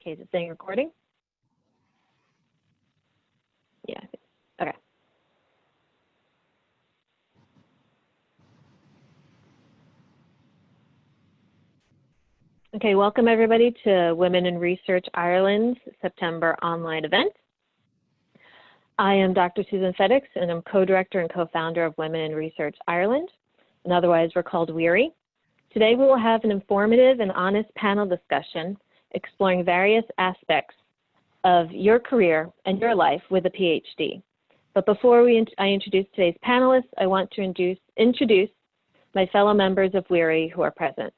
Okay, is it saying recording? Yeah, okay. Okay, welcome everybody to Women in Research Ireland's September online event. I am Dr. Susan Fetics, and I'm co-director and co-founder of Women in Research Ireland, and otherwise we're called WIRI. Today we will have an informative and honest panel discussion exploring various aspects of your career and your life with a PhD. But before I introduce today's panelists, I want to introduce my fellow members of WIRI who are present.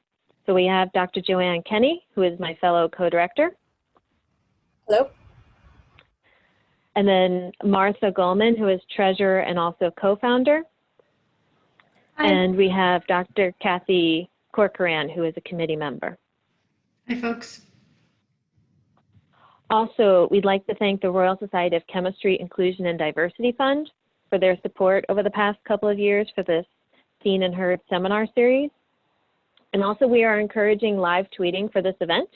So we have Dr. Joanne Kenny, who is my fellow co-director. Hello. And then Martha Goldman, who is treasurer and also co-founder. And we have Dr. Kathy Corcoran, who is a committee member. Hi, folks. Also, we'd like to thank the Royal Society of Chemistry, Inclusion, and Diversity Fund for their support over the past couple of years for this Seen and Heard seminar series. And also, we are encouraging live tweeting for this event.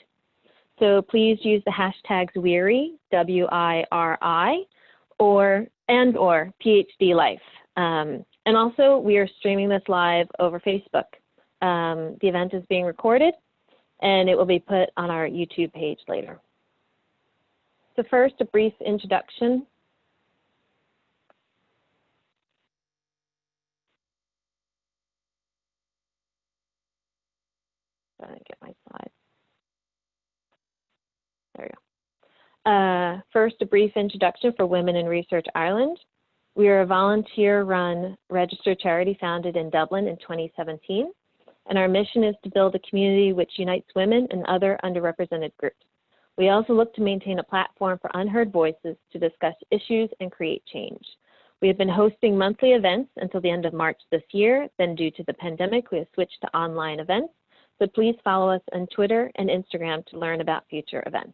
So please use the hashtags WIRI, W-I-R-I, or PhD Life. And also, we are streaming this live over Facebook. The event is being recorded, and it will be put on our YouTube page later. So first, a brief introduction. Get my slides. There we go. First, a brief introduction for Women in Research Ireland. We are a volunteer-run registered charity founded in Dublin in 2017, and our mission is to build a community which unites women and other underrepresented groups. We also look to maintain a platform for unheard voices to discuss issues and create change. We have been hosting monthly events until the end of March this year. Then due to the pandemic, we have switched to online events. So please follow us on Twitter and Instagram to learn about future events.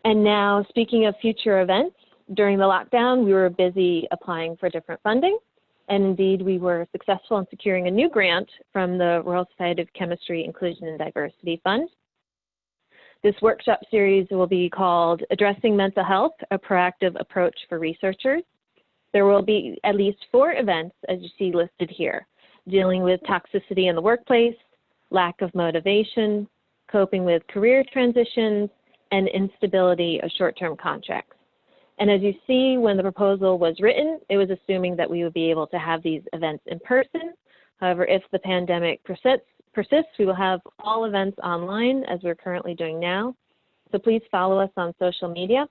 And now, speaking of future events, during the lockdown, we were busy applying for different funding. And indeed, we were successful in securing a new grant from the Royal Society of Chemistry, Inclusion, and Diversity Fund. This workshop series will be called Addressing Mental Health, a Proactive Approach for Researchers. There will be at least 4 events, as you see listed here, dealing with toxicity in the workplace, lack of motivation, coping with career transitions, and instability of short-term contracts. And as you see, when the proposal was written, it was assuming that we would be able to have these events in person. However, if the pandemic persists, we will have all events online, as we're currently doing now. So please follow us on social media.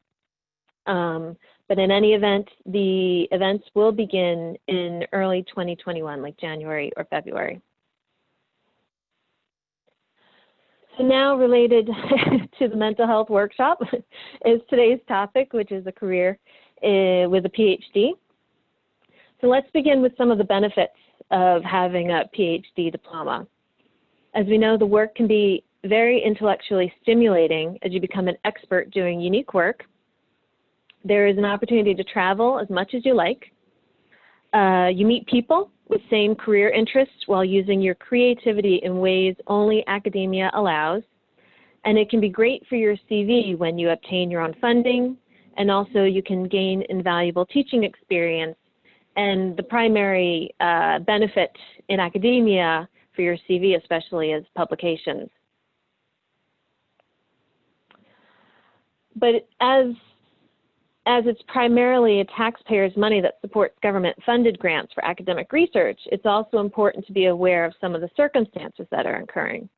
But in any event, the events will begin in early 2021, like January or February. So now, related to the mental health workshop is today's topic, which is a career with a PhD. So let's begin with some of the benefits of having a PhD diploma. As we know, the work can be very intellectually stimulating as you become an expert doing unique work. There is an opportunity to travel as much as you like. You meet people with same career interests while using your creativity in ways only academia allows. And it can be great for your CV when you obtain your own funding, and also you can gain invaluable teaching experience. And the primary benefit in academia for your CV especially is publications. But as it's primarily a taxpayer's money that supports government-funded grants for academic research, it's also important to be aware of some of the circumstances that are occurring.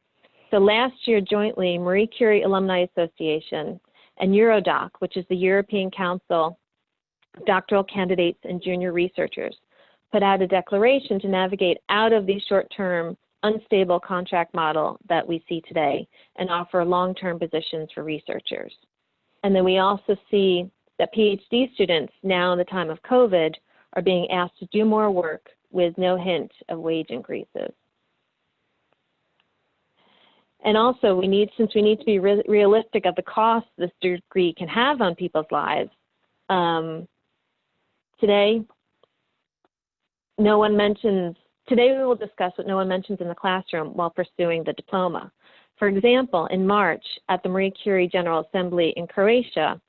So last year, jointly, Marie Curie Alumni Association and Eurodoc, which is the European Council of Doctoral Candidates and Junior Researchers, put out a declaration to navigate out of the short-term, unstable contract model that we see today and offer long-term positions for researchers. And then we also see that PhD students now in the time of COVID are being asked to do more work with no hint of wage increases. And also, since we need to be realistic of the cost this degree can have on people's lives, today we will discuss what no one mentions in the classroom while pursuing the diploma. For example, in March at the Marie Curie General Assembly in Croatia,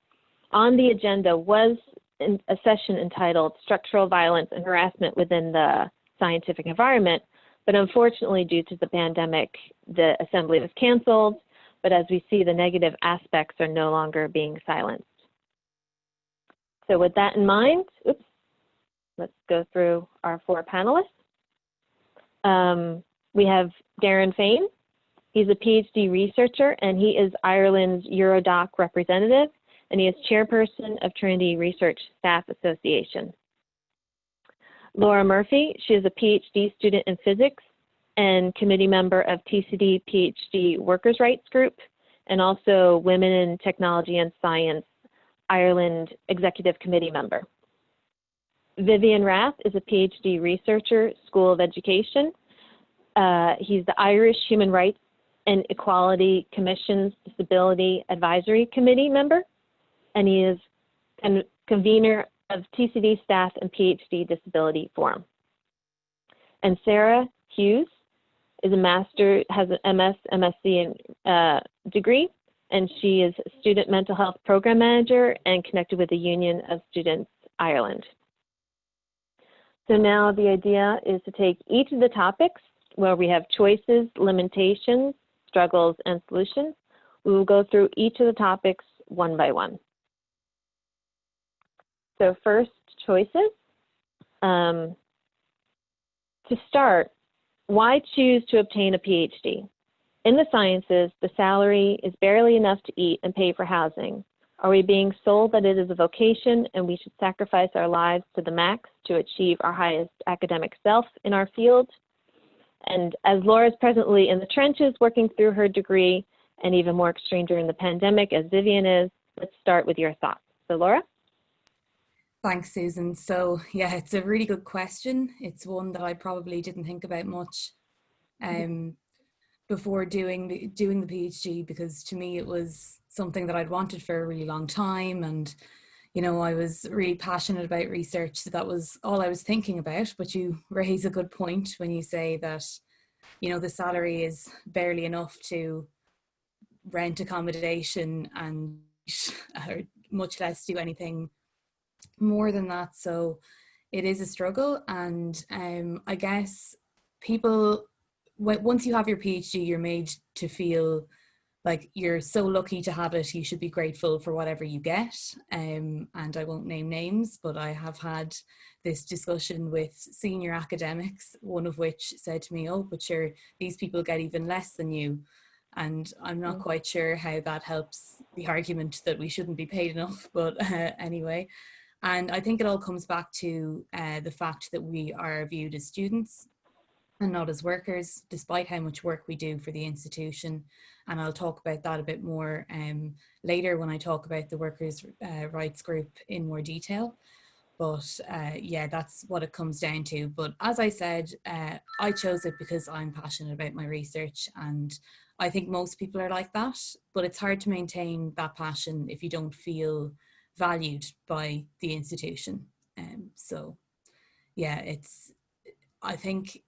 on the agenda was a session entitled Structural Violence and Harassment Within the Scientific Environment, but unfortunately due to the pandemic, the assembly was canceled, but as we see, the negative aspects are no longer being silenced. So with that in mind, let's go through our 4 panelists. We have Darren Fayne. He's a PhD researcher, and he is Ireland's Eurodoc representative, and he is chairperson of Trinity Research Staff Association. Laura Murphy, she is a PhD student in physics and committee member of TCD PhD Workers' Rights Group, and also Women in Technology and Science Ireland Executive Committee member. Vivian Rath is a PhD researcher, School of Education. He's the Irish Human Rights and Equality Commission's Disability Advisory Committee member, and he is convener of TCD Staff and PhD Disability Forum. And Sarah Hughes is has an MS, MSc degree, and she is Student Mental Health Program Manager and connected with the Union of Students Ireland. So now the idea is to take each of the topics where we have choices, limitations, struggles, and solutions. We will go through each of the topics one by one. So first, choices. To start, why choose to obtain a PhD? In the sciences, the salary is barely enough to eat and pay for housing. Are we being sold that it is a vocation and we should sacrifice our lives to the max to achieve our highest academic self in our field? And as Laura is presently in the trenches working through her degree, and even more extreme during the pandemic as Vivian is, let's start with your thoughts. So Laura? Thanks, Susan. So yeah, it's a really good question. It's one that I probably didn't think about much before doing the PhD, because to me it was something that I'd wanted for a really long time, and you know, I was really passionate about research, so that was all I was thinking about. But you raise a good point when you say that, you know, the salary is barely enough to rent accommodation and much less do anything more than that. So it is a struggle, and I guess people, once you have your PhD, you're made to feel like you're so lucky to have it, you should be grateful for whatever you get. And I won't name names, but I have had this discussion with senior academics, one of which said to me, oh, but sure, these people get even less than you. And I'm not quite sure how that helps the argument that we shouldn't be paid enough, but anyway. And I think it all comes back to the fact that we are viewed as students and not as workers, despite how much work we do for the institution. And I'll talk about that a bit more later when I talk about the workers' rights group in more detail. But yeah, that's what it comes down to. But as I said, I chose it because I'm passionate about my research, and I think most people are like that, but it's hard to maintain that passion if you don't feel valued by the institution. So yeah, I think,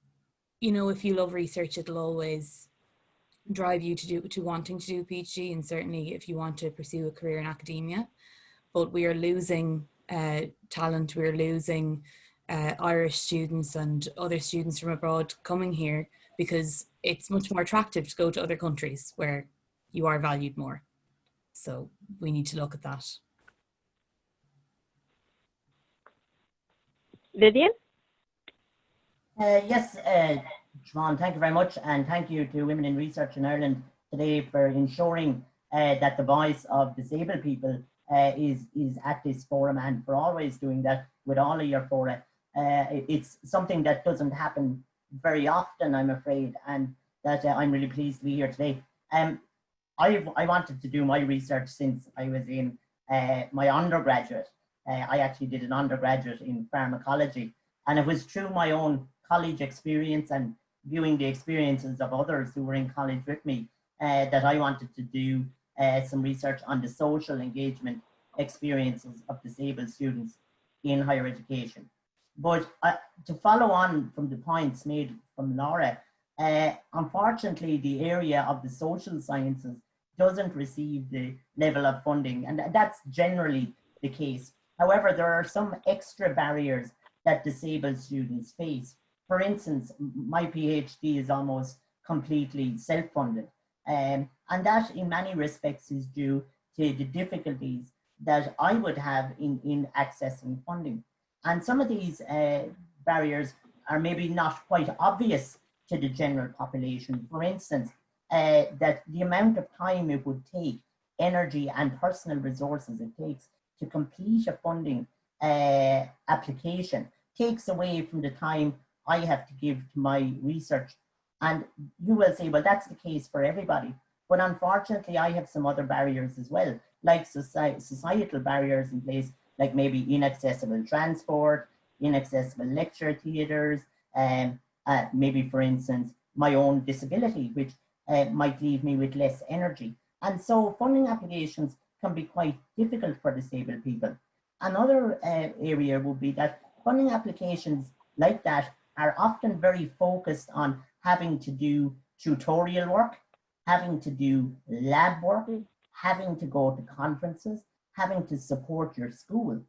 you know, if you love research, it'll always drive you to wanting to do a PhD, and certainly if you want to pursue a career in academia. But we are losing talent, we're losing Irish students and other students from abroad coming here because it's much more attractive to go to other countries where you are valued more. So we need to look at that. Vivian? Yes, Siobhan, thank you very much, and thank you to Women in Research in Ireland today for ensuring that the voice of disabled people is at this forum, and for always doing that with all of your fora. It's something that doesn't happen very often, I'm afraid, and that I'm really pleased to be here today. I wanted to do my research since I was in my undergraduate. I actually did an undergraduate in pharmacology, and it was through my own college experience and viewing the experiences of others who were in college with me that I wanted to do some research on the social engagement experiences of disabled students in higher education. But to follow on from the points made from Laura, Unfortunately, the area of the social sciences doesn't receive the level of funding, and that's generally the case. However, there are some extra barriers that disabled students face. For instance, my PhD is almost completely self-funded, and that in many respects is due to the difficulties that I would have in accessing funding. And some of these barriers are maybe not quite obvious to the general population. For instance, that the amount of time it would take, energy and personal resources it takes to complete a funding application takes away from the time I have to give to my research. And you will say, well, that's the case for everybody. But unfortunately, I have some other barriers as well, like societal barriers in place, like maybe inaccessible transport, inaccessible lecture theatres, and maybe, for instance, my own disability, which might leave me with less energy. And so funding applications can be quite difficult for disabled people. Another area would be that funding applications like that are often very focused on having to do tutorial work, having to do lab work, having to go to conferences, having to support your school.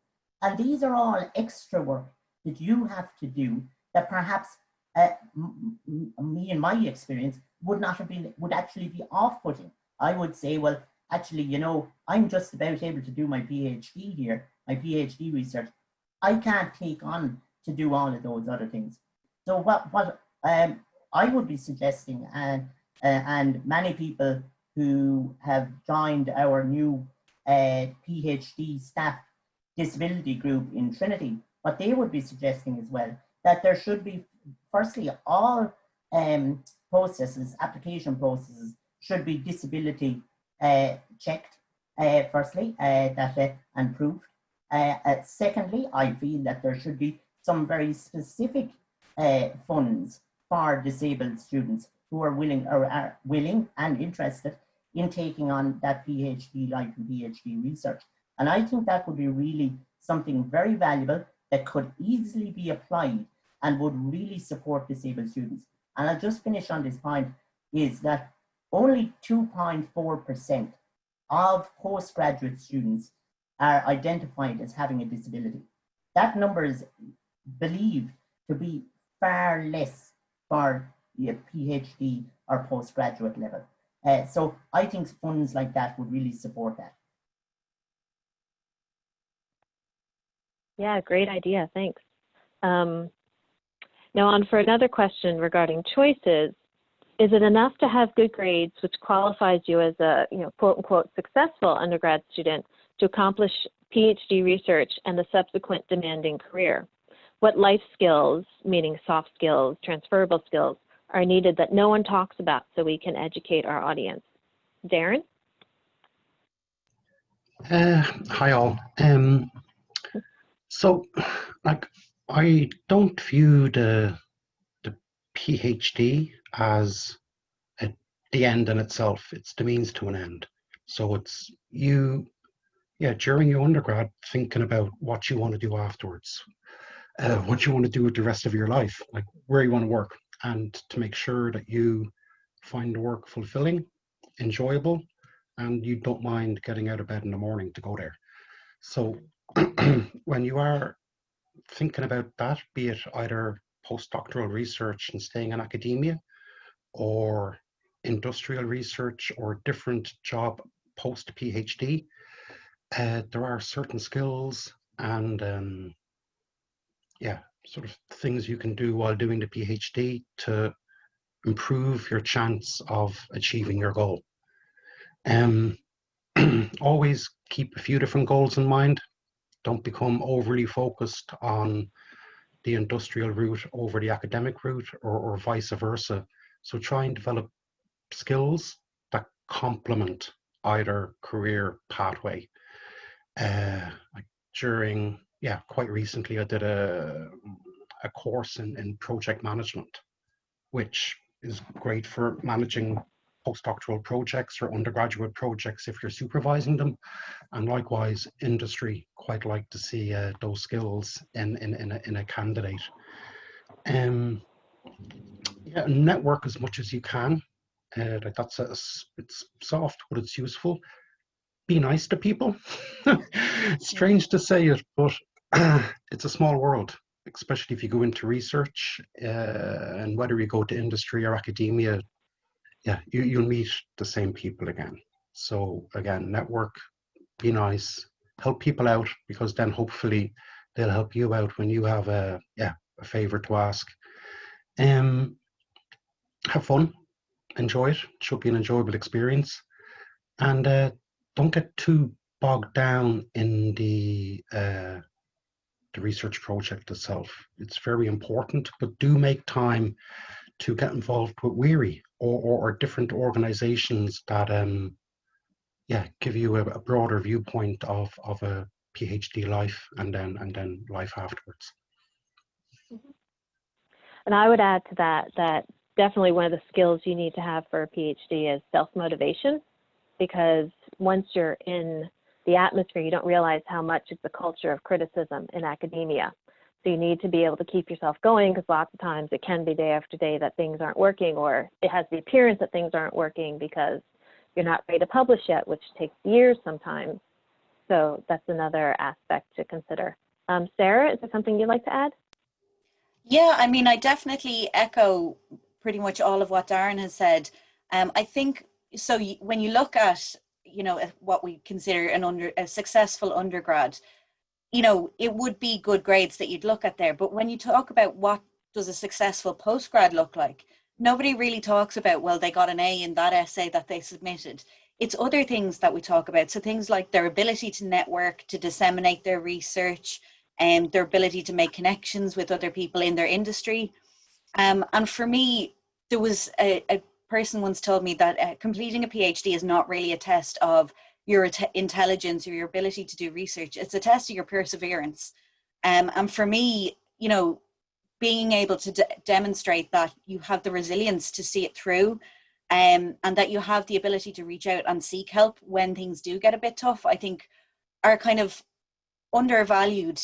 And these are all extra work that you have to do that perhaps me in my experience would actually be off-putting. I would say, well, actually, you know, I'm just about able to do my PhD here, my PhD research. I can't take on to do all of those other things. So what I would be suggesting, and many people who have joined our new PhD staff disability group in Trinity, what they would be suggesting as well, that there should be, firstly, all processes, application processes should be disability checked, firstly, and proved. Secondly, I feel that there should be some very specific funds for disabled students who are willing and interested in taking on that PhD life and PhD research. And I think that would be really something very valuable that could easily be applied and would really support disabled students. And I'll just finish on this point, is that only 2.4% of postgraduate students are identified as having a disability. That number is believed to be far less for the PhD or postgraduate level. So I think funds like that would really support that. Yeah, great idea, thanks. Now on for another question regarding choices. Is it enough to have good grades, which qualifies you as a, quote unquote, successful undergrad student to accomplish PhD research and the subsequent demanding career? What life skills, meaning soft skills, transferable skills, are needed that no one talks about so we can educate our audience? Darren? Hi all. So, like, I don't view the PhD as the end in itself. It's the means to an end. So it's you, during your undergrad, thinking about what you want to do afterwards, what you want to do with the rest of your life, like where you want to work, and to make sure that you find the work fulfilling, enjoyable, and you don't mind getting out of bed in the morning to go there. So when you are thinking about that, be it either postdoctoral research and staying in academia, or industrial research, or different job post PhD, there are certain skills and sort of things you can do while doing the PhD to improve your chance of achieving your goal. Always keep a few different goals in mind. Don't become overly focused on the industrial route over the academic route, or vice versa. So try and develop skills that complement either career pathway. Like quite recently, I did a course in project management, which is great for managing postdoctoral projects or undergraduate projects if you're supervising them. And likewise, industry quite like to see those skills in a candidate. Yeah, network as much as you can. Like it's soft, but it's useful. Be nice to people. Strange to say it, but it's a small world, especially if you go into research, and whether you go to industry or academia, yeah, you'll meet the same people again. So again, network, be nice, help people out, because then hopefully they'll help you out when you have a favor to ask. Have fun, enjoy it. It should be an enjoyable experience, and don't get too bogged down in the research project itself. It's very important, but do make time to get involved with WIRI or different organizations that give you a broader viewpoint of a PhD life and then life afterwards. And I would add to that definitely one of the skills you need to have for a PhD is self-motivation, because once you're in the atmosphere, you don't realize how much it's a culture of criticism in academia. So you need to be able to keep yourself going, because lots of times it can be day after day that things aren't working, or it has the appearance that things aren't working because you're not ready to publish yet, which takes years sometimes. So that's another aspect to consider. Sarah, is there something you'd like to add? Yeah, I mean, I definitely echo pretty much all of what Darren has said. I think, so when you look at, what we consider a successful undergrad, it would be good grades that you'd look at there. But when you talk about what does a successful postgrad look like, nobody really talks about, well, they got an A in that essay that they submitted. It's other things that we talk about. So things like their ability to network, to disseminate their research, and their ability to make connections with other people in their industry. And for me, there was a person once told me that completing a PhD is not really a test of your intelligence or your ability to do research. It's a test of your perseverance. And for me, being able to demonstrate that you have the resilience to see it through, and that you have the ability to reach out and seek help when things do get a bit tough, I think are kind of undervalued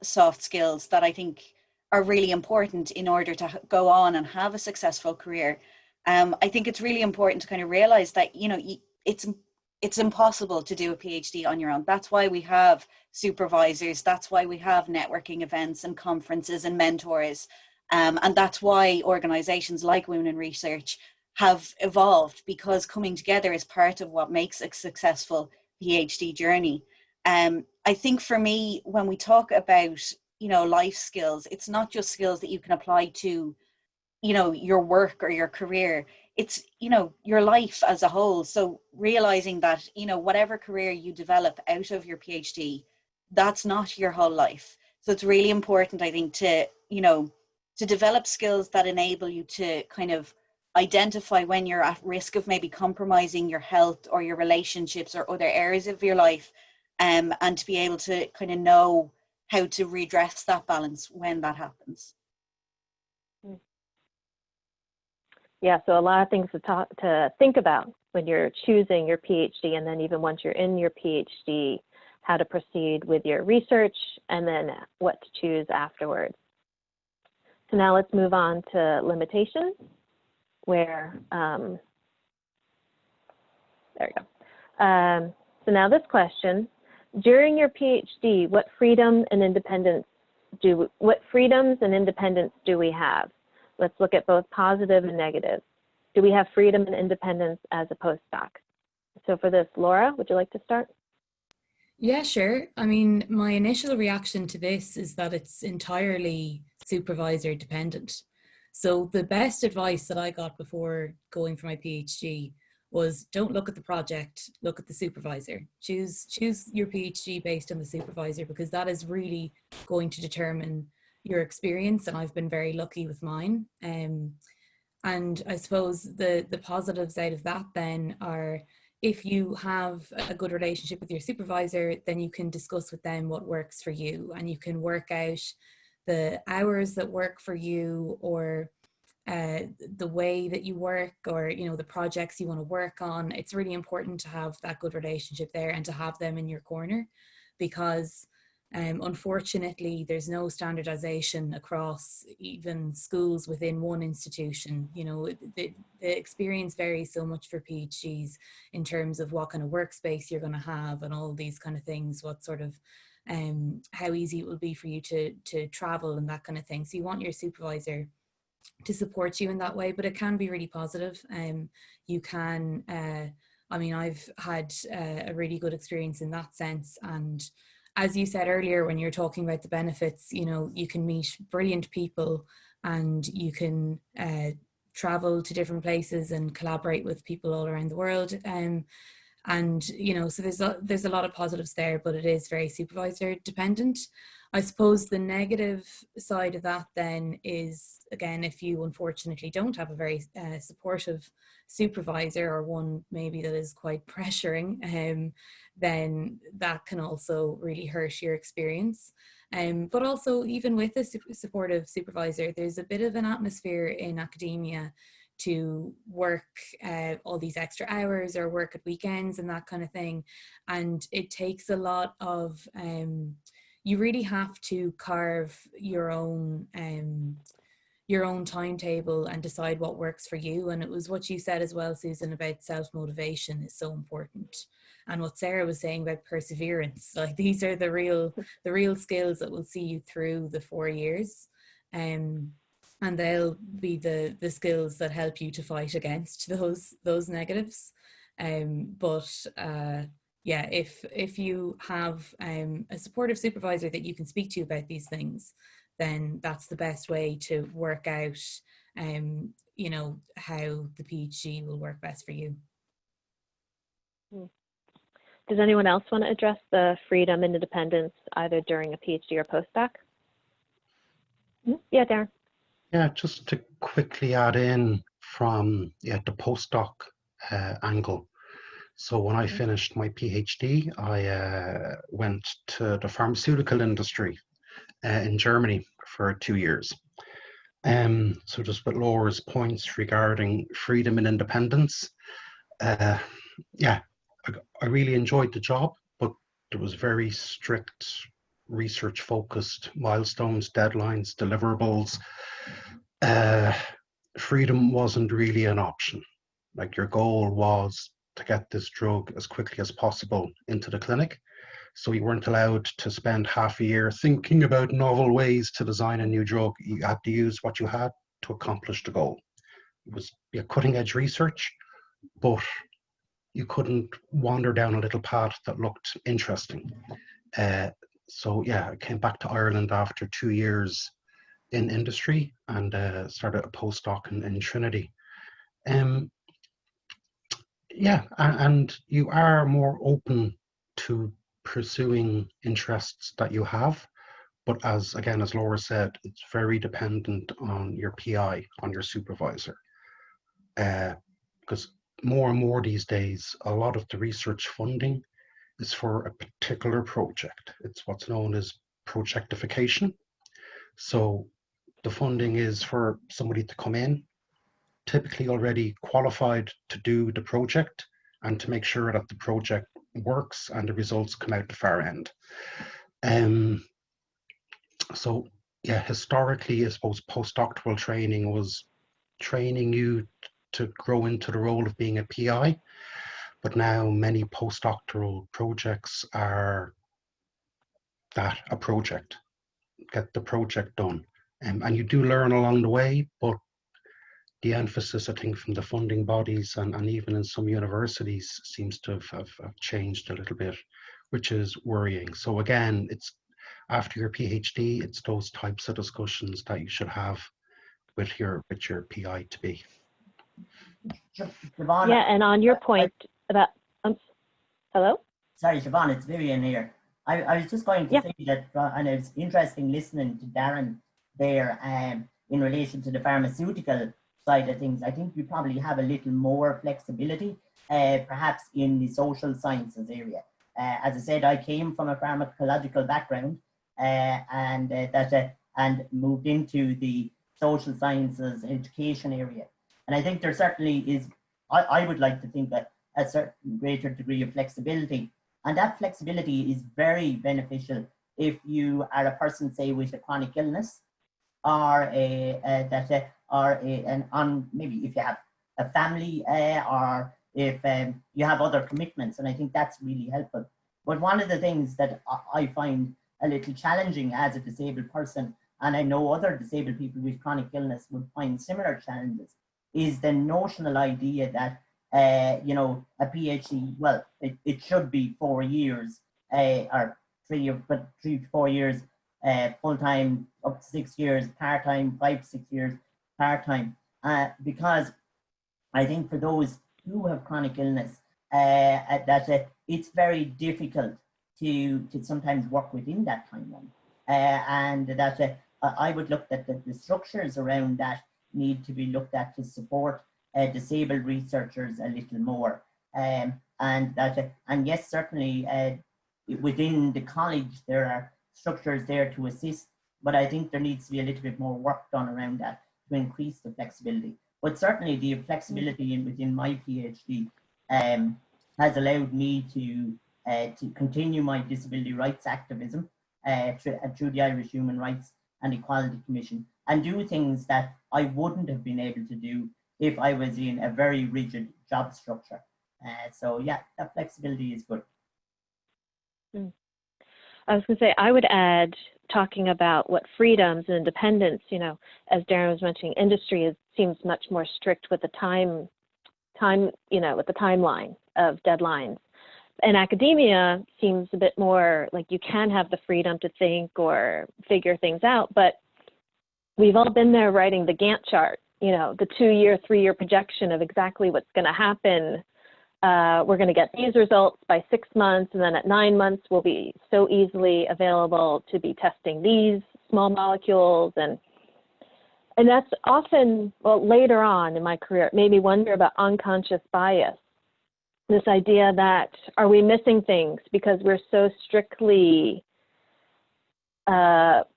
soft skills that I think are really important in order to go on and have a successful career. I think it's really important to kind of realize that, it's impossible to do a PhD on your own. That's why we have supervisors. That's why we have networking events and conferences and mentors. And that's why organizations like Women in Research have evolved, because coming together is part of what makes a successful PhD journey. I think for me, when we talk about, life skills, it's not just skills that you can apply to, your work or your career. It's, your life as a whole. So realizing that, whatever career you develop out of your PhD, that's not your whole life. So it's really important, I think, to develop skills that enable you to kind of identify when you're at risk of maybe compromising your health or your relationships or other areas of your life, and to be able to kind of know how to redress that balance when that happens. Yeah, so a lot of things to think about when you're choosing your PhD, and then even once you're in your PhD, how to proceed with your research, and then what to choose afterwards. So now let's move on to limitations, where, there we go. So now this question, during your PhD, what freedoms and independence do we have? Let's look at both positive and negative. Do we have freedom and independence as a postdoc? So for this, Laura, would you like to start? Yeah, sure. I mean, my initial reaction to this is that it's entirely supervisor dependent. So the best advice that I got before going for my PhD was, don't look at the project, look at the supervisor. Choose your PhD based on the supervisor, because that is really going to determine your experience, and I've been very lucky with mine. And I suppose the positives out of that then are, if you have a good relationship with your supervisor, then you can discuss with them what works for you, and you can work out the hours that work for you, or the way that you work, or the projects you want to work on. It's really important to have that good relationship there and to have them in your corner, because Unfortunately, there's no standardization across even schools within one institution. You know, the experience varies so much for PhDs in terms of what kind of workspace you're going to have and all these kind of things, what sort of how easy it will be for you to travel and that kind of thing. So you want your supervisor to support you in that way, but it can be really positive. You can, I mean, I've had a really good experience in that sense. And as you said earlier, when you're talking about the benefits, you know, you can meet brilliant people and you can travel to different places and collaborate with people all around the world. And, you know, so there's a lot of positives there, but it is very supervisor dependent. I suppose the negative side of that then is, again, if you unfortunately don't have a very supportive supervisor, or one maybe that is quite pressuring, then that can also really hurt your experience. But also, even with a supportive supervisor, there's a bit of an atmosphere in academia to work all these extra hours or work at weekends and that kind of thing. And it takes a lot of, you really have to carve your own timetable and decide what works for you. And it was what you said as well, Susan, about self-motivation is so important. And what Sarah was saying about perseverance, like these are the real skills that will see you through the 4 years. And they'll be the skills that help you to fight against those negatives. Yeah, if you have a supportive supervisor that you can speak to about these things, then that's the best way to work out, you know, how the PhD will work best for you. Does anyone else want to address the freedom and independence either during a PhD or postdoc? Yeah, Darren. Yeah, just to quickly add in from the postdoc angle. So when I finished my PhD, I went to the pharmaceutical industry in Germany for 2 years. So just with Laura's points regarding freedom and independence, yeah, I really enjoyed the job, but there was very strict research focused milestones, deadlines, deliverables. Freedom wasn't really an option. Like, your goal was to get this drug as quickly as possible into the clinic. So you weren't allowed to spend half a year thinking about novel ways to design a new drug. You had to use what you had to accomplish the goal. It was cutting edge research, but you couldn't wander down a little path that looked interesting. So yeah, I came back to Ireland after 2 years in industry and started a postdoc in Trinity. Yeah, and you are more open to pursuing interests that you have, but as Laura said, it's very dependent on your PI, on your supervisor, because more and more these days, a lot of the research funding is for a particular project. It's what's known as projectification. So the funding is for somebody to come in, typically already qualified to do the project and to make sure that the project works and the results come out the far end. So yeah, historically, I suppose postdoctoral training was training you to grow into the role of being a PI, but now many postdoctoral projects are that, a project, get the project done. And you do learn along the way, but the emphasis, I think, from the funding bodies and even in some universities seems to have changed a little bit, which is worrying. So again, it's after your PhD, it's those types of discussions that you should have with your PI to be. Siobhan, Yeah, and on your point about, hello? Sorry, Siobhan, it's Vivian here. I was just going to say that, and it was interesting listening to Darren there in relation to the pharmaceutical side of things. I think we probably have a little more flexibility, perhaps in the social sciences area. As I said, I came from a pharmacological background and moved into the social sciences education area. And I think there certainly is, I would like to think that a certain greater degree of flexibility. And that flexibility is very beneficial if you are a person, say, with a chronic illness, or maybe if you have a family, or if you have other commitments, and I think that's really helpful. But one of the things that I find a little challenging as a disabled person, and I know other disabled people with chronic illness would find similar challenges, is the notional idea that you know, a PhD, well, it should be 4 years, or 3 years, but 3 to 4 years full-time, up to 6 years part-time, 5 to 6 years part-time, because I think for those who have chronic illness, it's very difficult to sometimes work within that timeline, and that I would look at the structures around that need to be looked at to support disabled researchers a little more, and yes, certainly within the college there are structures there to assist, but I think there needs to be a little bit more work done around that to increase the flexibility. But certainly the flexibility within my PhD has allowed me to continue my disability rights activism through the Irish Human Rights and Equality Commission, and do things that I wouldn't have been able to do if I was in a very rigid job structure. So yeah, that flexibility is good. I was going to say, I would add, talking about what freedoms and independence, you know, as Darren was mentioning, industry seems much more strict with the with the timeline of deadlines. And academia seems a bit more like you can have the freedom to think or figure things out, but we've all been there writing the Gantt chart, you know, the 2-year, 3-year projection of exactly what's going to happen. We're going to get these results by 6 months, and then at 9 months, we'll be so easily available to be testing these small molecules. And that's often, well, later on in my career, it made me wonder about unconscious bias. This idea that, are we missing things because we're so strictly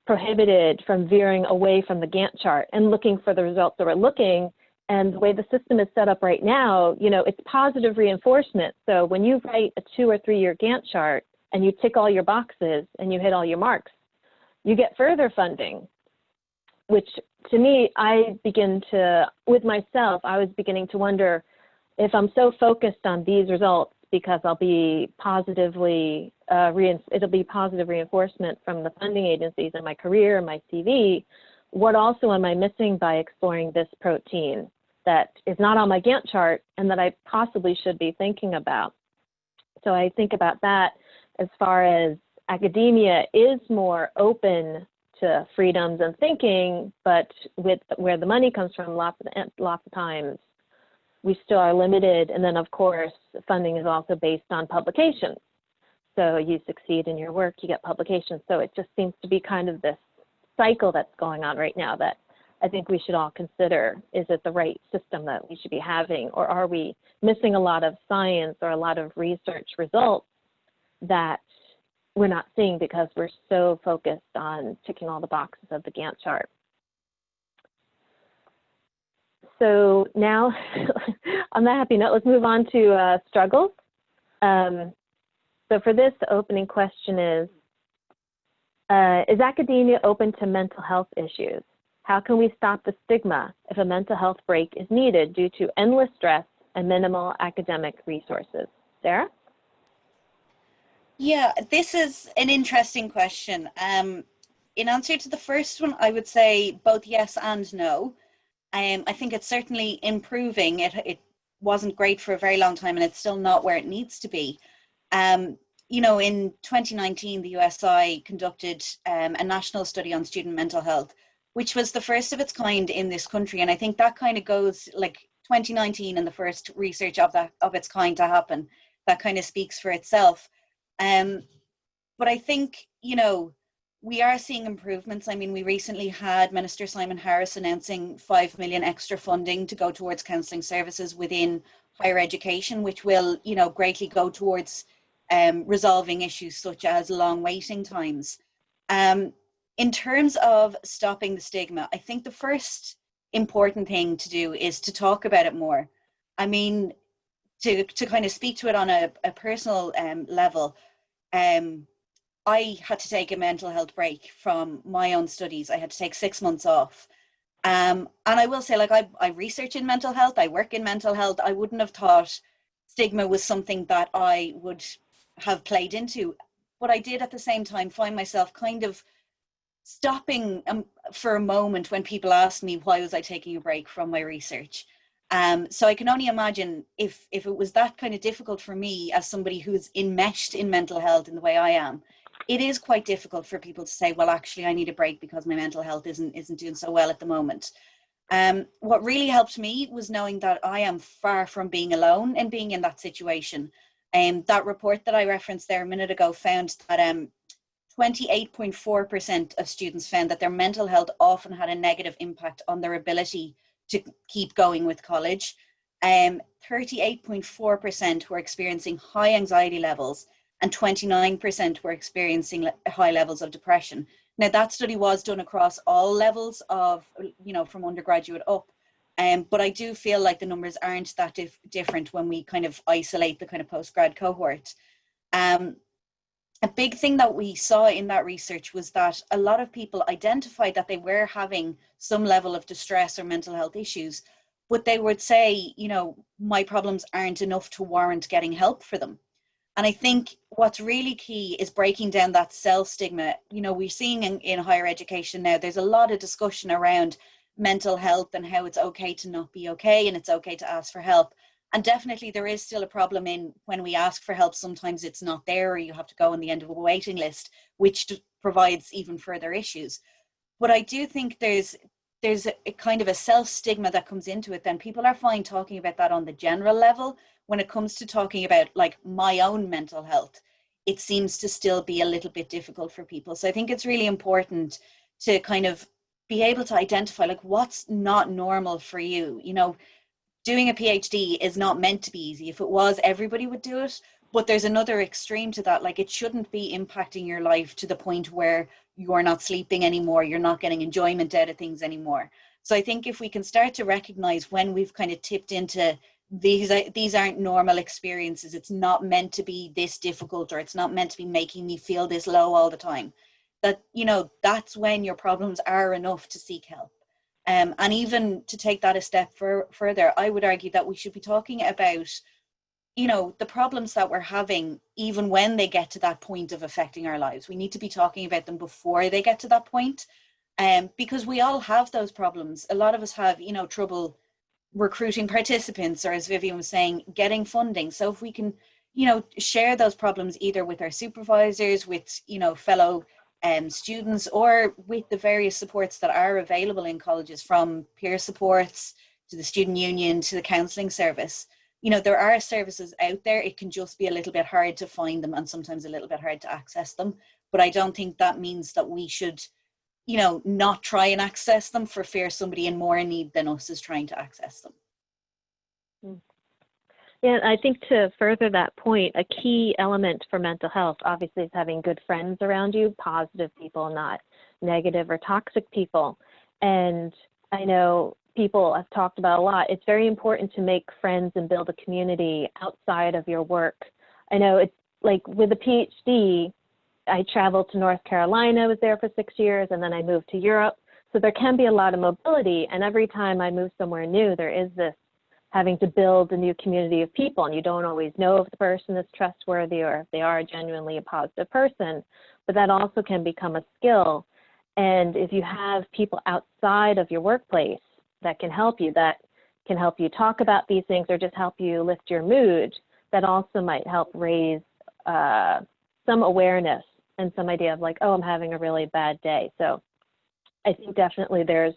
prohibited from veering away from the Gantt chart and looking for the results that we're looking? And the way the system is set up right now, you know, it's positive reinforcement. So when you write a 2 or 3 year Gantt chart and you tick all your boxes and you hit all your marks, you get further funding, which to me, with myself, I was beginning to wonder if I'm so focused on these results because I'll be positively, it'll be positive reinforcement from the funding agencies in my career, my CV. What also am I missing by exploring this protein that is not on my Gantt chart and that I possibly should be thinking about? So I think about that as far as academia is more open to freedoms and thinking, but with where the money comes from, lots of times we still are limited. And then of course, funding is also based on publications. So you succeed in your work, you get publications. So it just seems to be kind of this cycle that's going on right now that I think we should all consider. Is it the right system that we should be having, or are we missing a lot of science or a lot of research results that we're not seeing because we're so focused on ticking all the boxes of the Gantt chart? So now, on that happy note, let's move on to struggles. So for this, the opening question is academia open to mental health issues? How can we stop the stigma if a mental health break is needed due to endless stress and minimal academic resources? Sarah? Yeah, this is an interesting question. In answer to the first one, I would say both yes and no. I think it's certainly improving. It wasn't great for a very long time, and it's still not where it needs to be. You know, in 2019, the USI conducted a national study on student mental health, which was the first of its kind in this country. And I think that kind of goes, like 2019 and the first research of its kind to happen, that kind of speaks for itself. But I think, you know, we are seeing improvements. I mean, we recently had Minister Simon Harris announcing 5 million extra funding to go towards counselling services within higher education, which will, you know, greatly go towards resolving issues such as long waiting times. In terms of stopping the stigma, I think the first important thing to do is to talk about it more. I mean, to kind of speak to it on a personal level, I had to take a mental health break from my own studies. I had to take 6 months off. And I will say, like, I research in mental health, I work in mental health. I wouldn't have thought stigma was something that I would have played into. But I did at the same time find myself kind of stopping for a moment when people asked me why was I taking a break from my research. So I can only imagine if it was that kind of difficult for me as somebody who's enmeshed in mental health in the way I am, it is quite difficult for people to say, well, actually, I need a break because my mental health isn't doing so well at the moment. What really helped me was knowing that I am far from being alone and being in that situation. That report that I referenced there a minute ago found that 28.4% of students found that their mental health often had a negative impact on their ability to keep going with college. 38.4% were experiencing high anxiety levels, and 29% were experiencing high levels of depression. Now, that study was done across all levels of, from undergraduate up. But I do feel like the numbers aren't that different when we kind of isolate the kind of postgrad cohort. A big thing that we saw in that research was that a lot of people identified that they were having some level of distress or mental health issues, but they would say, my problems aren't enough to warrant getting help for them. And I think what's really key is breaking down that self-stigma. We're seeing in higher education now, there's a lot of discussion around mental health and how it's okay to not be okay and it's okay to ask for help. And definitely there is still a problem in when we ask for help, sometimes it's not there or you have to go on the end of a waiting list, which provides even further issues. But I do think there's a kind of a self-stigma that comes into it. Then people are fine talking about that on the general level. When it comes to talking about like my own mental health, it seems to still be a little bit difficult for people. So I think it's really important to kind of be able to identify like what's not normal for you. Doing a PhD is not meant to be easy. If it was, everybody would do it. But there's another extreme to that. Like, it shouldn't be impacting your life to the point where you're not sleeping anymore, you're not getting enjoyment out of things anymore. So I think if we can start to recognize when we've kind of tipped into these aren't normal experiences, it's not meant to be this difficult, or it's not meant to be making me feel this low all the time, that, that's when your problems are enough to seek help. And even to take that a step further, I would argue that we should be talking about, the problems that we're having, even when they get to that point of affecting our lives. We need to be talking about them before they get to that point, because we all have those problems. A lot of us have, trouble recruiting participants, or as Vivian was saying, getting funding. So if we can, share those problems either with our supervisors, with, fellow students, or with the various supports that are available in colleges, from peer supports to the student union to the counselling service. There are services out there. It can just be a little bit hard to find them and sometimes a little bit hard to access them. But I don't think that means that we should, not try and access them for fear somebody in more need than us is trying to access them. Yeah, I think to further that point, a key element for mental health, obviously, is having good friends around you, positive people, not negative or toxic people. And I know people have talked about a lot. It's very important to make friends and build a community outside of your work. I know it's like with a PhD, I traveled to North Carolina, was there for 6 years, and then I moved to Europe. So there can be a lot of mobility. And every time I move somewhere new, there is this having to build a new community of people, and you don't always know if the person is trustworthy or if they are genuinely a positive person, but that also can become a skill. And if you have people outside of your workplace that can help you talk about these things or just help you lift your mood, that also might help raise some awareness and some idea of like, oh, I'm having a really bad day. So I think definitely there's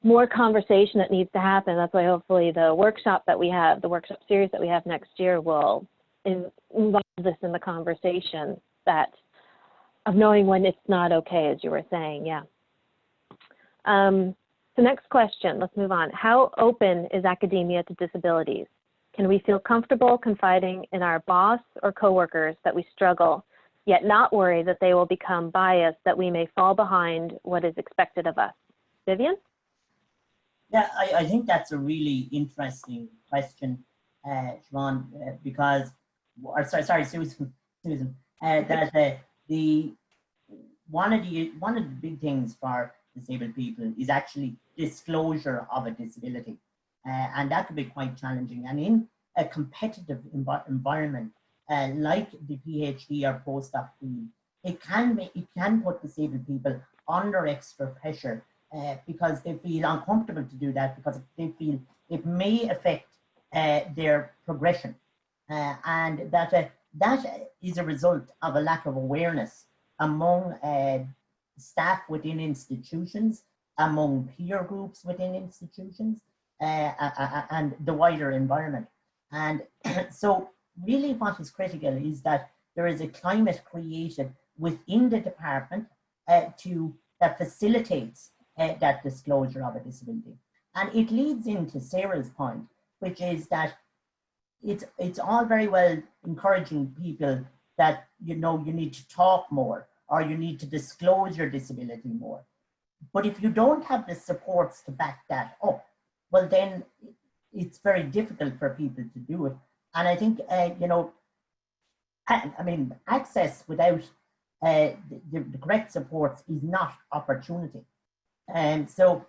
more conversation that needs to happen. That's why hopefully the workshop series that we have next year will involve this in the conversation, that of knowing when it's not okay, as you were saying. Yeah. So next question, let's move on. How open is academia to disabilities? Can we feel comfortable confiding in our boss or coworkers that we struggle, yet not worry that they will become biased, that we may fall behind what is expected of us? Vivian? Yeah, I think that's a really interesting question, Siobhan, because, sorry, Susan, that one of the big things for disabled people is actually disclosure of a disability, and that can be quite challenging. And in a competitive environment like the PhD or postdoc field, it can put disabled people under extra pressure because they feel uncomfortable to do that, because they feel it may affect their progression, and that is a result of a lack of awareness among staff within institutions, among peer groups within institutions, and the wider environment. And so really what is critical is that there is a climate created within the department that facilitates that disclosure of a disability. And it leads into Sarah's point, which is that it's all very well encouraging people that, you need to talk more, or you need to disclose your disability more. But if you don't have the supports to back that up, well, then it's very difficult for people to do it. And I think, access without the correct supports is not opportunity. And so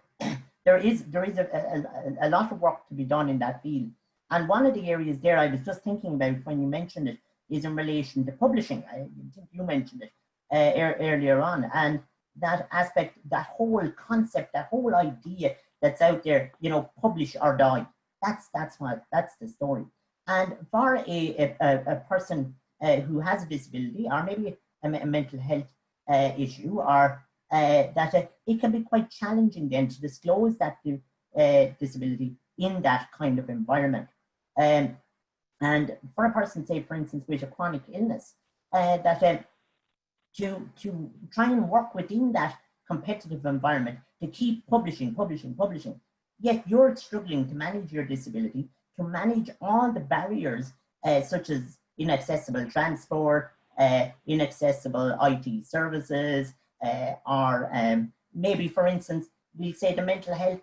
there is a lot of work to be done in that field. And one of the areas there I was just thinking about when you mentioned it is in relation to publishing. I think you mentioned it earlier on. And that aspect, that whole concept, that whole idea that's out there, publish or die. That's the story. And for a person who has a disability, or maybe a mental health issue, or that it can be quite challenging then to disclose that disability in that kind of environment. And for a person, say for instance, with a chronic illness, to try and work within that competitive environment, to keep publishing, yet you're struggling to manage your disability, to manage all the barriers such as inaccessible transport, inaccessible IT services, or maybe, for instance, we say the mental health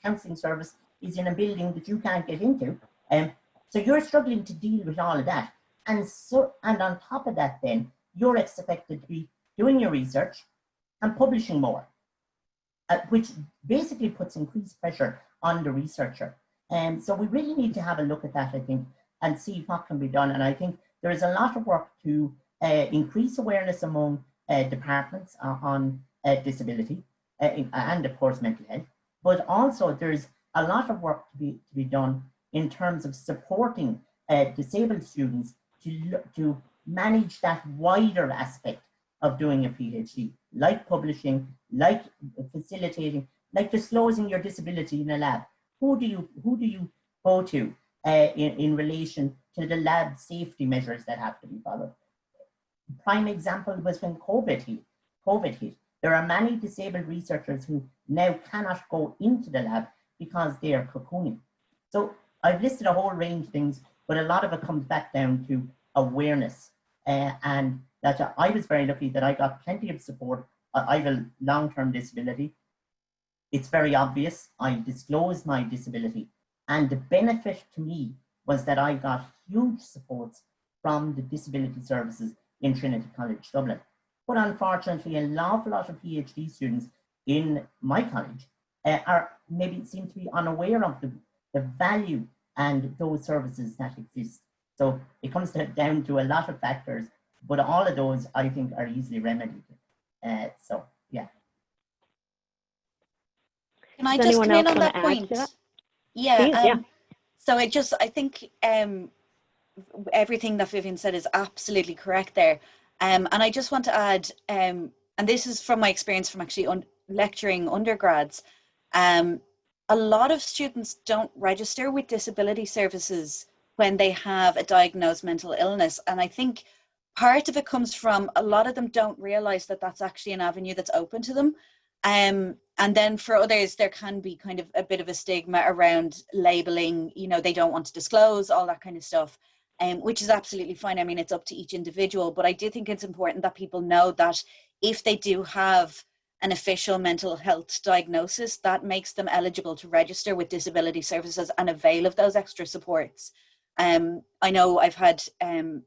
counselling service is in a building that you can't get into. So you're struggling to deal with all of that. And on top of that, then, you're expected to be doing your research and publishing more, which basically puts increased pressure on the researcher. And so we really need to have a look at that, I think, and see what can be done. And I think there is a lot of work to increase awareness among departments on disability and, of course, mental health. But also there's a lot of work to be done in terms of supporting disabled students to manage that wider aspect of doing a PhD, like publishing, like facilitating, like disclosing your disability in a lab. Who do you go to in relation to the lab safety measures that have to be followed? Prime example was when COVID hit. There are many disabled researchers who now cannot go into the lab because they are cocooning. So I've listed a whole range of things, but a lot of it comes back down to awareness. And that I was very lucky that I got plenty of support. I have a long-term disability. It's very obvious. I disclosed my disability. And the benefit to me was that I got huge supports from the disability services in Trinity College, Dublin. But unfortunately, an awful lot of PhD students in my college seem to be unaware of the value and those services that exist. So it comes down to a lot of factors, but all of those I think are easily remedied. So yeah. Can I just come in on that point? Yeah. So I think everything that Vivian said is absolutely correct there. And I just want to add, and this is from my experience from actually lecturing undergrads, a lot of students don't register with disability services when they have a diagnosed mental illness. And I think part of it comes from a lot of them don't realize that that's actually an avenue that's open to them. And then for others, there can be kind of a bit of a stigma around labeling, they don't want to disclose, all that kind of stuff, which is absolutely fine. I mean, it's up to each individual, but I do think it's important that people know that if they do have an official mental health diagnosis, that makes them eligible to register with disability services and avail of those extra supports. I know I've had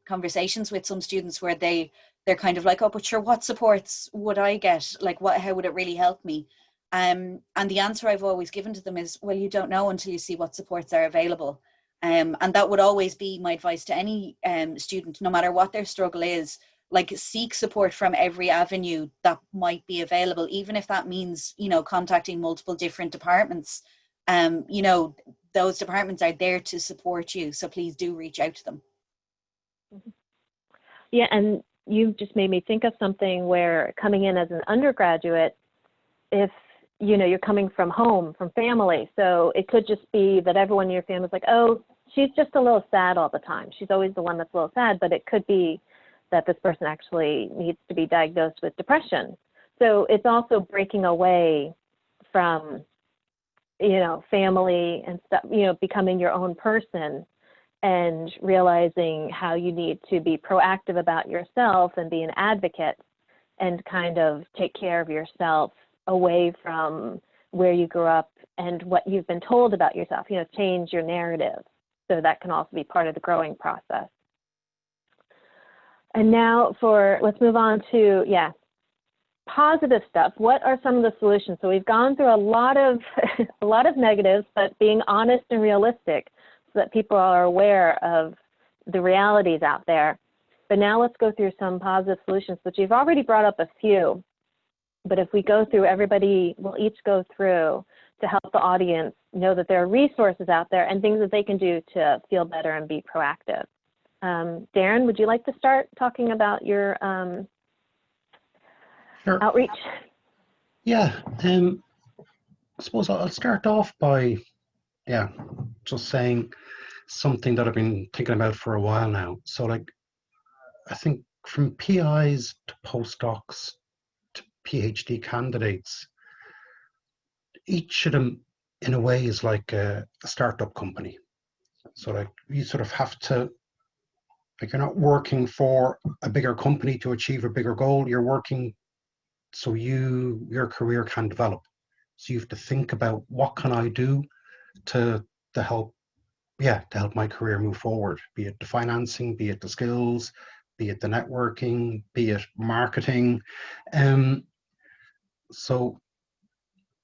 conversations with some students where they're kind of like, oh, but sure, what supports would I get? Like, how would it really help me? And the answer I've always given to them is, well, you don't know until you see what supports are available. And that would always be my advice to any student, no matter what their struggle is. Like, seek support from every avenue that might be available, even if that means, you know, contacting multiple different departments. You know, those departments are there to support you, so please do reach out to them. Yeah, and you just made me think of something where coming in as an undergraduate, if you know you're coming from home, from family, so it could just be that everyone in your family is like, oh, she's just a little sad all the time. She's always the one that's a little sad, but it could be that this person actually needs to be diagnosed with depression. So it's also breaking away from, you know, family and stuff, you know, becoming your own person and realizing how you need to be proactive about yourself and be an advocate and kind of take care of yourself away from where you grew up and what you've been told about yourself, you know, change your narrative. So that can also be part of the growing process. And now let's move on to, positive stuff. What are some of the solutions? So we've gone through a lot of negatives, but being honest and realistic so that people are aware of the realities out there. But now let's go through some positive solutions, which you've already brought up a few. But if we go through, everybody will each go through to help the audience know that there are resources out there and things that they can do to feel better and be proactive. Darren, would you like to start talking about your Sure. outreach? Yeah, I suppose I'll start off by, just saying something that I've been thinking about for a while now. So, like, I think from PIs to postdocs to PhD candidates, each of them, in a way, is like a startup company. So, like, you sort of have to, like, you're not working for a bigger company to achieve a bigger goal. You're working so your career can develop. So you have to think about, what can I do to help my career move forward, be it the financing, be it the skills, be it the networking, be it marketing. So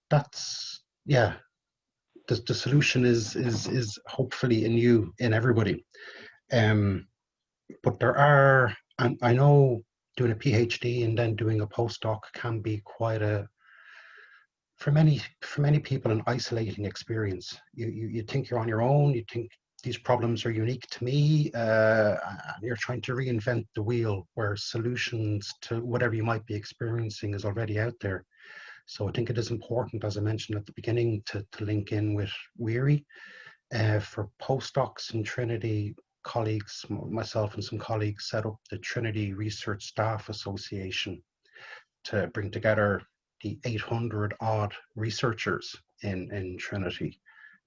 that's, the solution is hopefully in everybody. But there are, and I know doing a PhD and then doing a postdoc can be quite for many people, an isolating experience. You think you're on your own, you think these problems are unique to me, and you're trying to reinvent the wheel where solutions to whatever you might be experiencing is already out there. So I think it is important, as I mentioned at the beginning, to link in with WIRI. For postdocs in Trinity, colleagues, myself and some colleagues set up the Trinity Research Staff Association to bring together the 800 odd researchers in Trinity.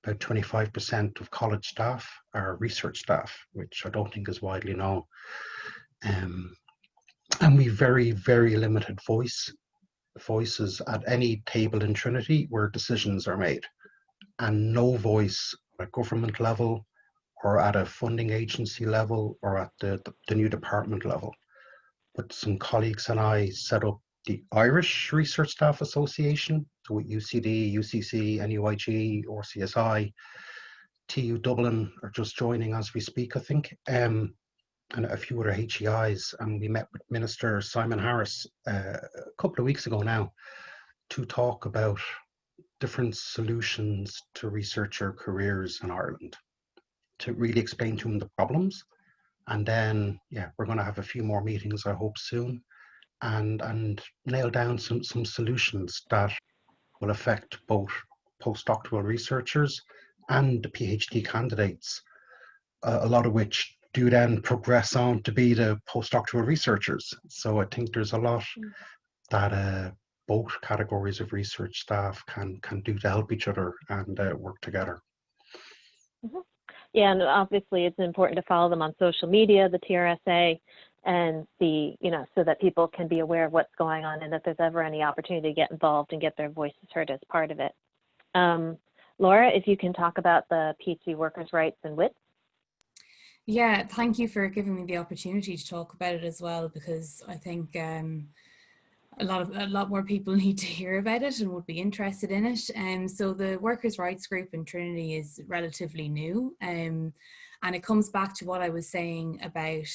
About 25% of college staff are research staff, which I don't think is widely known. And we very, very limited voices at any table in Trinity where decisions are made, and no voice at government level or at a funding agency level or at the new department level. But some colleagues and I set up the Irish Research Staff Association, so with UCD, UCC, NUIG, RCSI, TU Dublin are just joining as we speak, I think, and a few other HEIs. And we met with Minister Simon Harris a couple of weeks ago now to talk about different solutions to researcher careers in Ireland, to really explain to them the problems. And then, we're going to have a few more meetings, I hope, soon, and nail down some solutions that will affect both postdoctoral researchers and the PhD candidates, a lot of which do then progress on to be the postdoctoral researchers. So I think there's a lot that both categories of research staff can do to help each other and work together. Mm-hmm. Yeah, and obviously it's important to follow them on social media, the TRSA, and see, so that people can be aware of what's going on and if there's ever any opportunity to get involved and get their voices heard as part of it. Laura, if you can talk about the PhD workers' rights and WITS. Yeah, thank you for giving me the opportunity to talk about it as well, because I think a lot more people need to hear about it and would be interested in it. So the workers' rights group in Trinity is relatively new, and it comes back to what I was saying about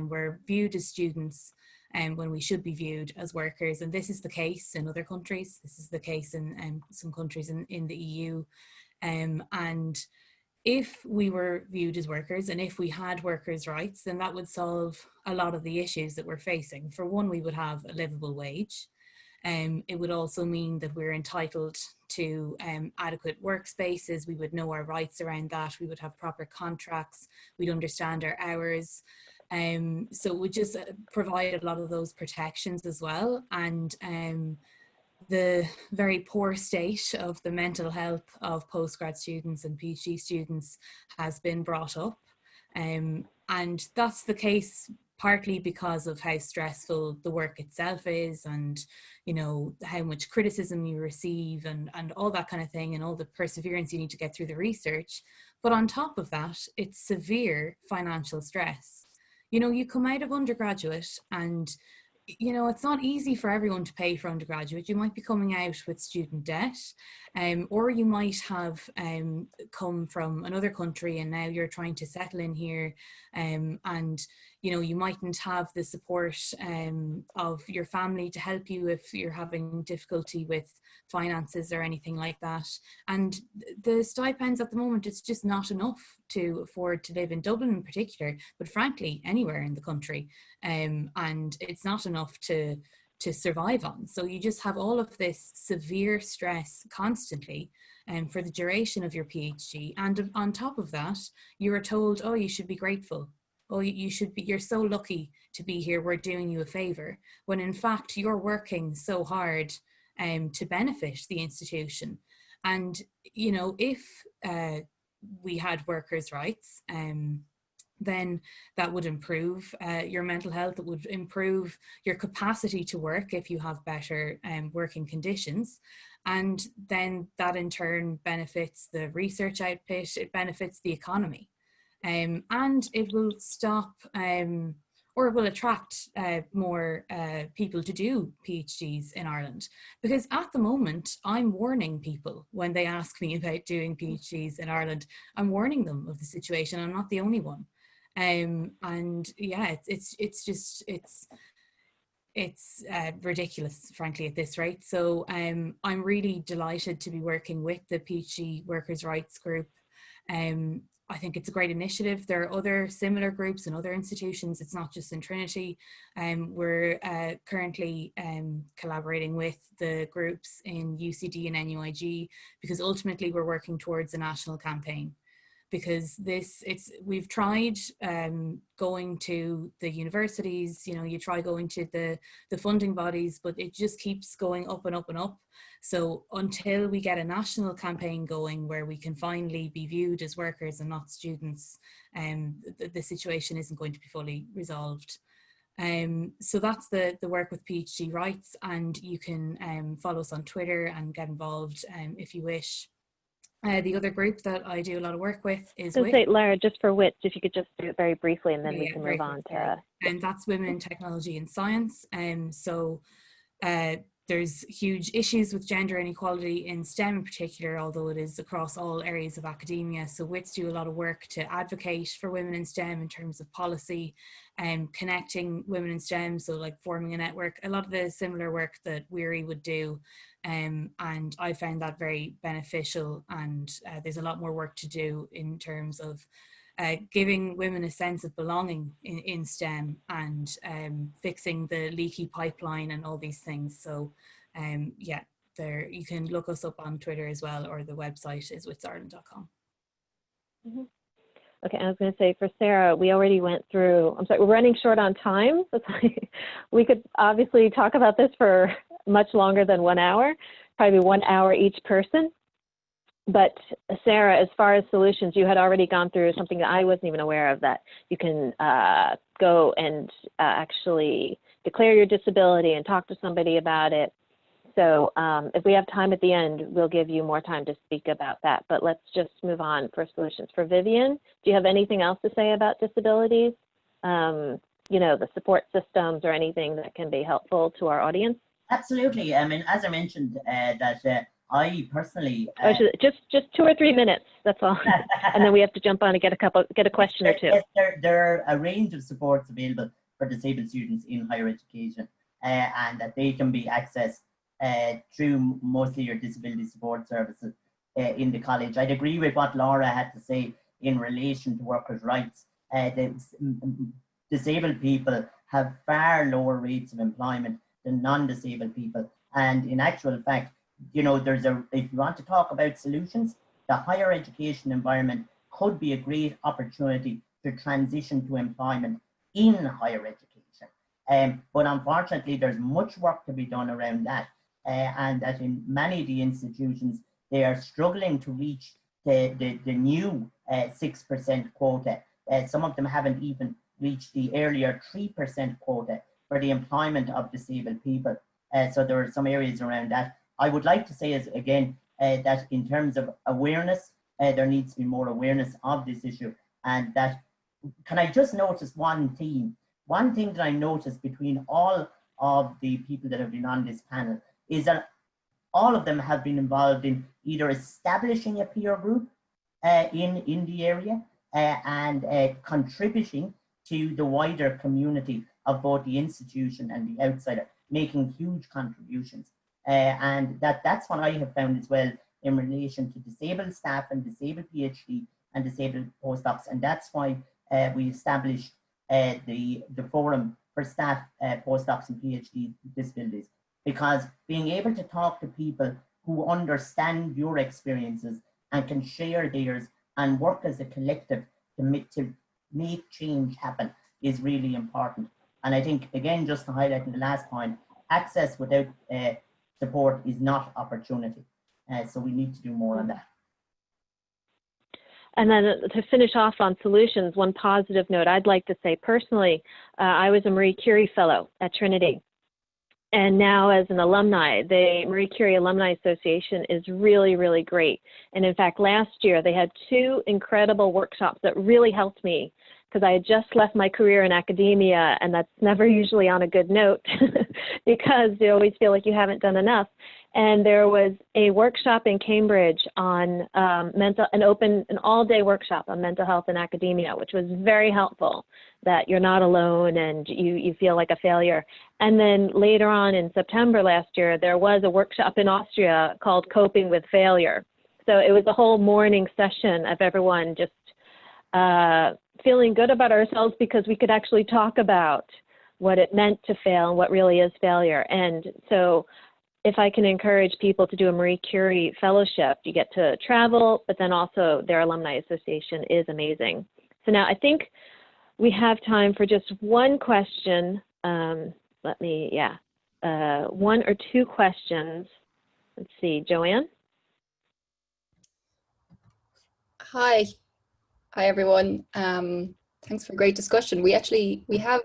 we're viewed as students when we should be viewed as workers, and this is the case in other countries. This is the case in some countries in the EU, and if we were viewed as workers and if we had workers' rights, then that would solve a lot of the issues that we're facing. For one, we would have a livable wage. It would also mean that we're entitled to adequate workspaces. We would know our rights around that. We would have proper contracts. We'd understand our hours. So it would just provide a lot of those protections as well. And the very poor state of the mental health of postgrad students and PhD students has been brought up. And that's the case partly because of how stressful the work itself is, and you know how much criticism you receive, and all that kind of thing, and all the perseverance you need to get through the research. But on top of that, it's severe financial stress. You know, you come out of undergraduate and you know, it's not easy for everyone to pay for undergraduate. You might be coming out with student debt, or you might have come from another country and now you're trying to settle in here, and you know, you mightn't have the support of your family to help you if you're having difficulty with finances or anything like that. And the stipends at the moment, it's just not enough to afford to live in Dublin in particular, but frankly anywhere in the country, and it's not enough to survive on. So you just have all of this severe stress constantly for the duration of your PhD. And on top of that, you are told, oh, you should be grateful. Oh, you should be, you're so lucky to be here, we're doing you a favor. When in fact, you're working so hard to benefit the institution. And, you know, if we had workers' rights, then that would improve your mental health. It would improve your capacity to work if you have better working conditions. And then that in turn benefits the research output, it benefits the economy. And it will stop or it will attract more people to do PhDs in Ireland. Because at the moment, I'm warning people when they ask me about doing PhDs in Ireland, I'm warning them of the situation. I'm not the only one. And yeah, it's ridiculous, frankly, at this rate. So I'm really delighted to be working with the PhD Workers' Rights Group. I think it's a great initiative. There are other similar groups in other institutions. It's not just in Trinity. We're currently collaborating with the groups in UCD and NUIG, because ultimately we're working towards a national campaign. Because we've tried going to the universities, you know, you try going to the funding bodies, but it just keeps going up and up and up. So until we get a national campaign going where we can finally be viewed as workers and not students, the situation isn't going to be fully resolved. So that's the work with PhD rights, and you can follow us on Twitter and get involved if you wish. The other group that I do a lot of work with is So say, Lara, just for WITS, if you could just do it very briefly, and then we can move on to... And that's Women in Technology and Science. So there's huge issues with gender inequality in STEM in particular, although it is across all areas of academia. So WITS do a lot of work to advocate for women in STEM in terms of policy and connecting women in STEM, so like forming a network, a lot of the similar work that WIRI would do. And I found that very beneficial, and there's a lot more work to do in terms of giving women a sense of belonging in STEM, and fixing the leaky pipeline and all these things. So yeah, you can look us up on Twitter as well, or the website is witsireland.com. Mm-hmm. Okay, I was going to say for Sarah, we already went through, I'm sorry, we're running short on time. We could obviously talk about this for much longer than 1 hour, probably 1 hour each person. But Sarah, as far as solutions, you had already gone through something that I wasn't even aware of, that you can go and actually declare your disability and talk to somebody about it. So if we have time at the end, we'll give you more time to speak about that. But let's just move on for solutions. For Vivian, do you have anything else to say about disabilities? You know, the support systems or anything that can be helpful to our audience? Absolutely. I mean, as I mentioned, that I personally just 2 or 3 minutes. That's all, and then we have to jump on and get a question or two. Yes, there are a range of supports available for disabled students in higher education, and that they can be accessed through mostly your disability support services in the college. I'd agree with what Laura had to say in relation to workers' rights. Disabled people have far lower rates of employment than non-disabled people. And in actual fact, you know, if you want to talk about solutions, the higher education environment could be a great opportunity to transition to employment in higher education. But unfortunately, there's much work to be done around that. And that in many of the institutions, they are struggling to reach the new 6% quota. Some of them haven't even reached the earlier 3% quota for the employment of disabled people. So there are some areas around that. I would like to say again that in terms of awareness, there needs to be more awareness of this issue. And that, can I just notice one theme? One thing that I noticed between all of the people that have been on this panel is that all of them have been involved in either establishing a peer group in the area and contributing to the wider community of both the institution and the outsider, making huge contributions. And that's what I have found as well in relation to disabled staff and disabled PhD and disabled postdocs. And that's why we established the forum for staff, postdocs and PhD disabilities, because being able to talk to people who understand your experiences and can share theirs and work as a collective to make change happen is really important. And I think, again, just to highlight in the last point, access without support is not opportunity. So we need to do more on that. And then to finish off on solutions, one positive note I'd like to say personally, I was a Marie Curie Fellow at Trinity. And now as an alumni, the Marie Curie Alumni Association is really, really great. And in fact, last year they had 2 incredible workshops that really helped me, because I had just left my career in academia, and that's never usually on a good note because you always feel like you haven't done enough. And there was a workshop in Cambridge on an all-day workshop on mental health in academia, which was very helpful, that you're not alone and you feel like a failure. And then later on in September last year, there was a workshop in Austria called Coping with Failure. So it was a whole morning session of everyone just feeling good about ourselves because we could actually talk about what it meant to fail and what really is failure. And so if I can encourage people to do a Marie Curie fellowship, you get to travel, but then also their alumni association is amazing. So now I think we have time for just one question. 1 or 2 questions. Let's see, Joanne? Hi everyone. Thanks for a great discussion. We have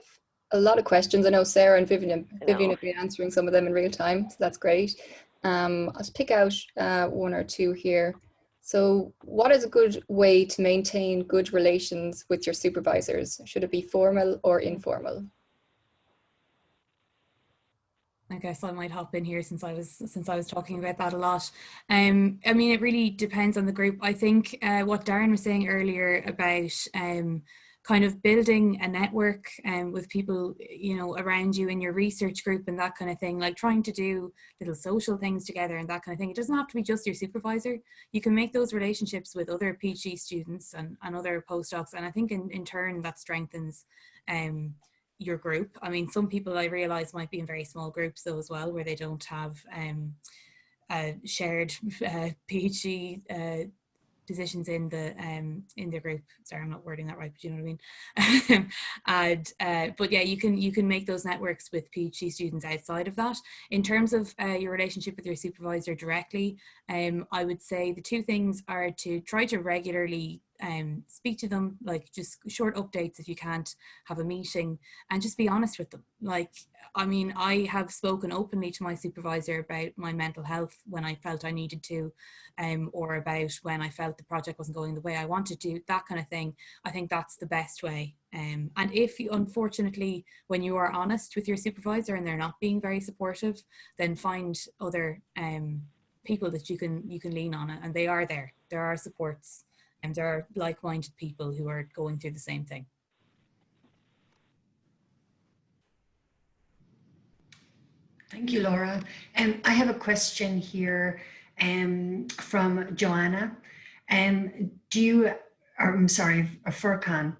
a lot of questions. I know Sarah and Vivian have been answering some of them in real time, so that's great. I'll just pick out 1 or 2 here. So what is a good way to maintain good relations with your supervisors? Should it be formal or informal? I guess I might hop in here since I was talking about that a lot. I mean, it really depends on the group. I think what Darren was saying earlier about kind of building a network with people, you know, around you in your research group and that kind of thing, like trying to do little social things together and that kind of thing. It doesn't have to be just your supervisor. You can make those relationships with other PhD students and other postdocs. And I think in turn that strengthens your group. I mean, some people I realize might be in very small groups though as well, where they don't have shared PhD positions in the group. Sorry, I'm not wording that right, but you know what I mean. But yeah, you can make those networks with PhD students outside of that. In terms of your relationship with your supervisor directly, I would say the 2 things are to try to regularly speak to them, like just short updates if you can't have a meeting, and just be honest with them. Like, I mean, I have spoken openly to my supervisor about my mental health when I felt I needed to, or about when I felt the project wasn't going the way I wanted to, that kind of thing. I think that's the best way. And if you, unfortunately, when you are honest with your supervisor and they're not being very supportive, then find other people that you can lean on, and they are there. There are supports, and there are like-minded people who are going through the same thing. Thank you, Laura. I have a question here from Joanna. Furkan,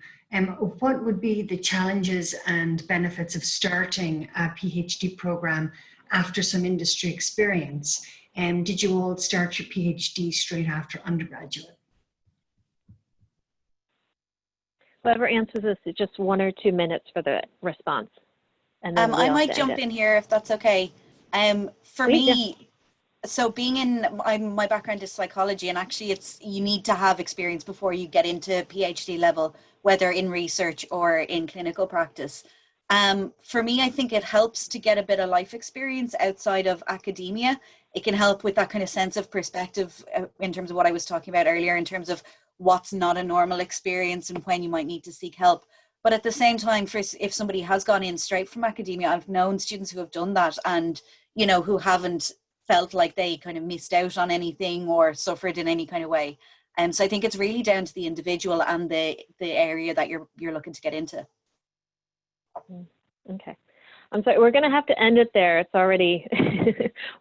what would be the challenges and benefits of starting a PhD program after some industry experience? Did you all start your PhD straight after undergraduate? Whoever answers this, is just 1 or 2 minutes for the response. And then I might jump in here if that's okay. For me, so being in, my background is psychology, and actually you need to have experience before you get into PhD level, whether in research or in clinical practice. For me, I think it helps to get a bit of life experience outside of academia. It can help with that kind of sense of perspective in terms of what I was talking about earlier, in terms of what's not a normal experience and when you might need to seek help. But at the same time, if somebody has gone in straight from academia, I've known students who have done that and, you know, who haven't felt like they kind of missed out on anything or suffered in any kind of way. So I think it's really down to the individual and the area that you're looking to get into. Okay. I'm sorry, we're going to have to end it there. It's already,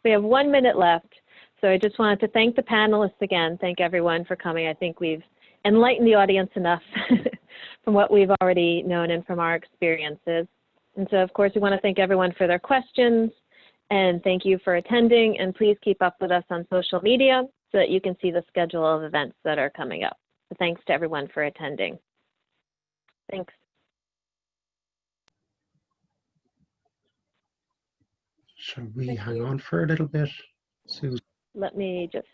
we have 1 minute left. So I just wanted to thank the panelists again. Thank everyone for coming. I think we've enlightened the audience enough from what we've already known and from our experiences. And so, of course, we want to thank everyone for their questions, and thank you for attending. And please keep up with us on social media so that you can see the schedule of events that are coming up. So thanks to everyone for attending. Thanks. Shall we hang on for a little bit, Susan? Let me just